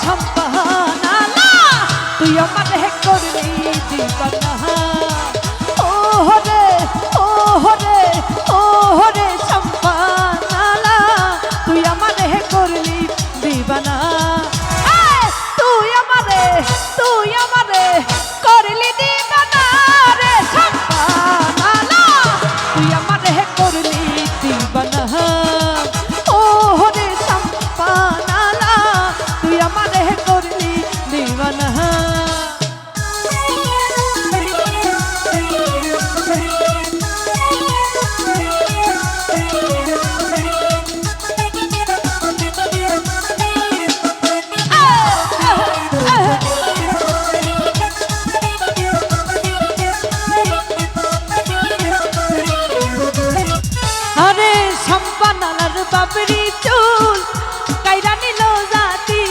সম্পানালা তুই আমারে করলি দিবানা ও রে সম্পানালা তুই আমারে করলি দিবানা তুই আমারে করলি দিবানা রে সম্পানালা তুই আমারে করলি দিবানা ও রে সম্পানালা তুই আমারে করলি দিবানা বাবরি চুল কাইরা নিল জাতি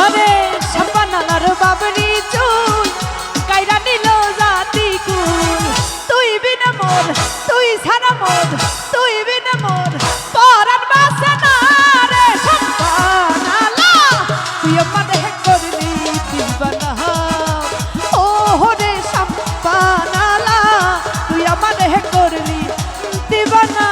আরে সম্পানালার বাবরি চুল কাইরা নিল জাতি তুই বিনা মোর তুই ছাড়া মোর তুই বিনা মোর পরাণ বাসে না রে সম্পানালা তুই আমারে করলি দিবানা ও রে সম্পানালা তুই আমারে করলি দিবানা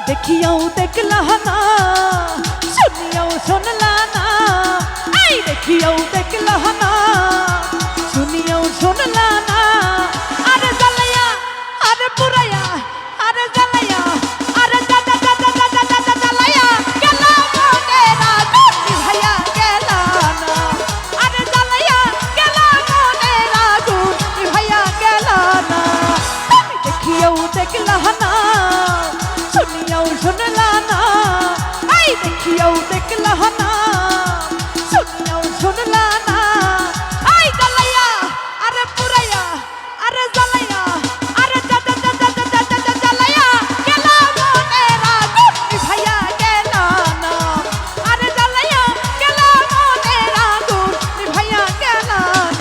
দেখিয়াও দেখলা না শুনিয়াও শুনলা না এই দেখিয়াও দেখলা না শুনিয়াও শুনলা না আরে জ্বালায়া আরে পুরায়া আরে জ্বালায়া আরে জ্বালায়া গেল মনেরা গুটি ভাইয়া গেল না আরে জ্বালায়া গেল মনেরা গুটি ভাইয়া গেল না তুমি দেখিয়াও দেখলা না শুনিয়াও শুনলা না এই দেখিয়াও দেখলা না শুনিয়াও শুনলা না এই জ্বালায়া আরে পুরায়া আরে জ্বালায়া আরে জ্বালায়া গেল মনেরা গুটি ভাইয়া গেল না আরে জ্বালায়া গেল মনেরা গুটি ভাইয়া গেল না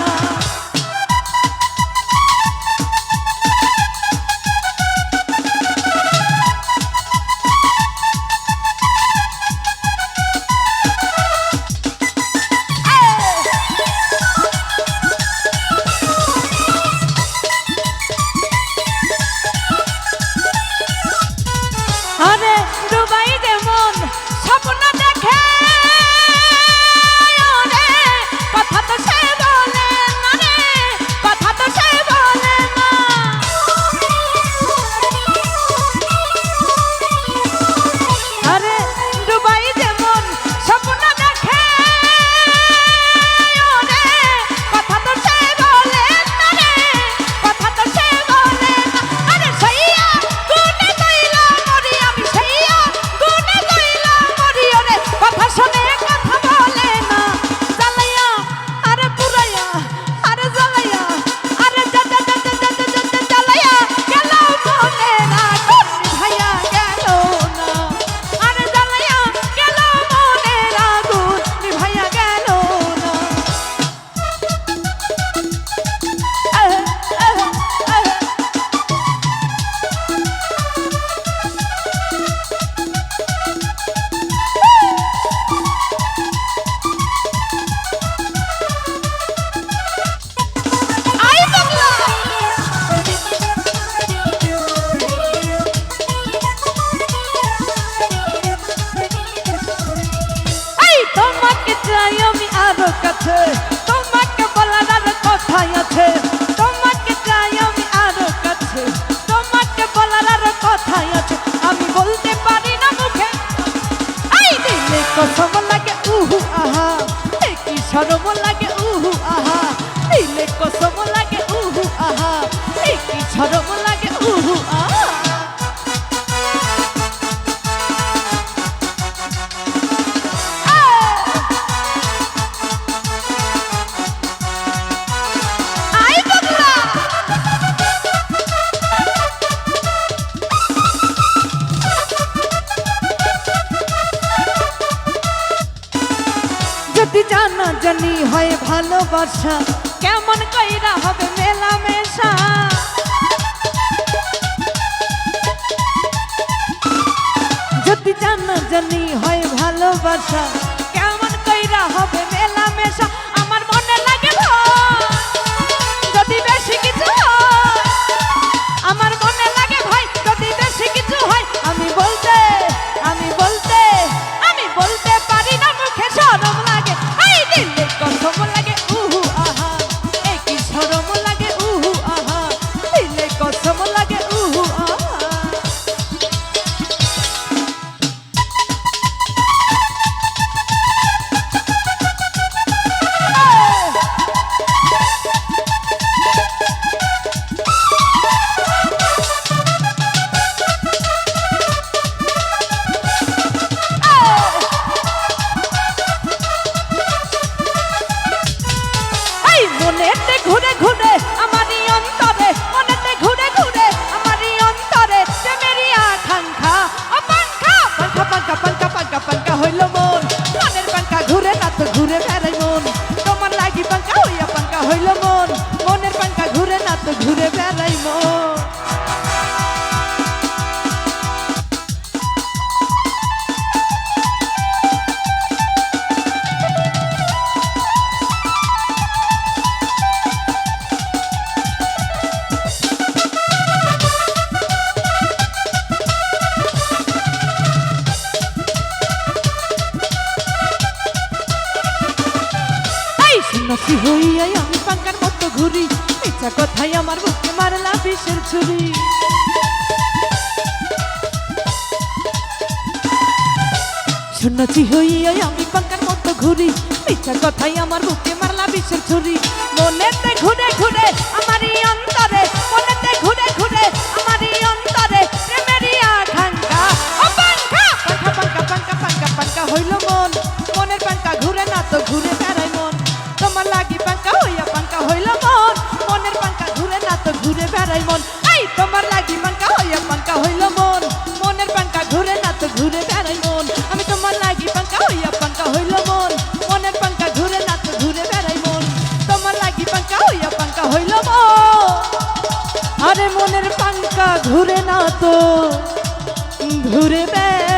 আরে ডুবাই দে মন স্বপ্ন দেখে ওরে কথা তো সে বলে না রে কথা তো সে বলে না আরে ডুবাই দে মন স্বপ্ন দেখে ওরে কথা তো সে বলে না রে কথা তো সে বলে না আরে সাইয়া গুনে কইলা মরি আমি সাইয়া গুনে কইলা মরি ওরে কথা শুনে কথা বলে না জ্বালায়া আরে পুরায়া আরে জ্বালায়া আরে জ্বালায়া গেল মনেরা গুটি ভাইয়া গেল না আরে জ্বালায়া গেল মনেরা গুটি ভাইয়া গেল না আই বাংলা এই তোমাকে চাই আমি আরো কাছে তোমাকে বলার আর কথাই আছে তোমাকে চাই আমি আরো কাছে তোমাকে বলার আর কথাই আছে আমি বলতে পারি না মুখে এই দিলে কসম লাগে উহু আহা কি শরম লাগে উহু আহা দিলে কসম লাগে উহু আহা কি শরম লাগে উহু আহা জানা জানি হয় ভালোবাসা কেমন কইরা হবে মেলামেশা যদি জানা জানি হয় ভালোবাসা কেমন কইরা হবে মেলামেশা আমার মনে লাগে ভয় যদি বেশি কিছু হয় আমার মনে লাগে ভয় যদি বেশি কিছু হয় আমি বলতে পারি না মুখে শরম লাগে এই দিলে কসম লাগে উহু আহা এই কি শরম লাগে উহু আহা দিলে কসম লাগে উহু আহা মনেতে ঘুরে ঘুরে আমারই অন্তরে মনেতে ঘুরে ঘুরে আমারই অন্তরে প্রেমেরই আকাঙ্ক্ষা ও পাঙ্খা পাঙ্খা পাঙ্খা পাঙ্খা পাঙ্খা পাঙ্খা হইল মন মনের পাঙ্খা ঘুরে না তো ঘুরে বেড়াই মন তোমার লাগি পাঙ্খা হইয়া পাঙ্খা হইল মন মনের পাঙ্খা ঘুরে না তো ঘুরে বেড়াই মন সন্ন্যাসী হইয়াই আমি পাঙ্কার মতো ঘুরি ইচ্ছা কথাই আমার বুকে মারলা বিষের ছুরি সন্ন্যাসী হইয়াই আমি পাঙ্কার মতো ঘুরি ইচ্ছা কথাই আমার বুকে মারলা বিষের ছুরি মনেতে ঘুরে ঘুরে আমারই অন্তরে মনেতে ঘুরে ঘুরে আমারই অন্তরে প্রেমেরই আকাঙ্ক্ষা ও পাঙ্খা পাঙ্খা পাঙ্খা পাঙ্খা পাঙ্খা পাঙ্খা হইল মন মনের পাঙ্খা ঘুরে না তো ঘুরে বেড়াই মন তোমার লাগি পাঙ্কা হইয়া পাঙ্কা হইল মন মনের পাঙ্কা ঘুরে না তো ঘুরে বেড়াই মন এই তোমার লাগি পাঙ্কা হইয়া পাঙ্কা হইল মন মনের পাঙ্কা ঘুরে না তো ঘুরে বেড়াই মন আমি তোমার লাগি পাঙ্কা হইয়া পাঙ্কা হইল মন মনের পাঙ্কা ঘুরে না তো ঘুরে বেড়াই মন তোমার লাগি পাঙ্কা হইয়া পাঙ্কা হইল মন আরে মনের পাঙ্কা ঘুরে না তো ঘুরে বেড়াই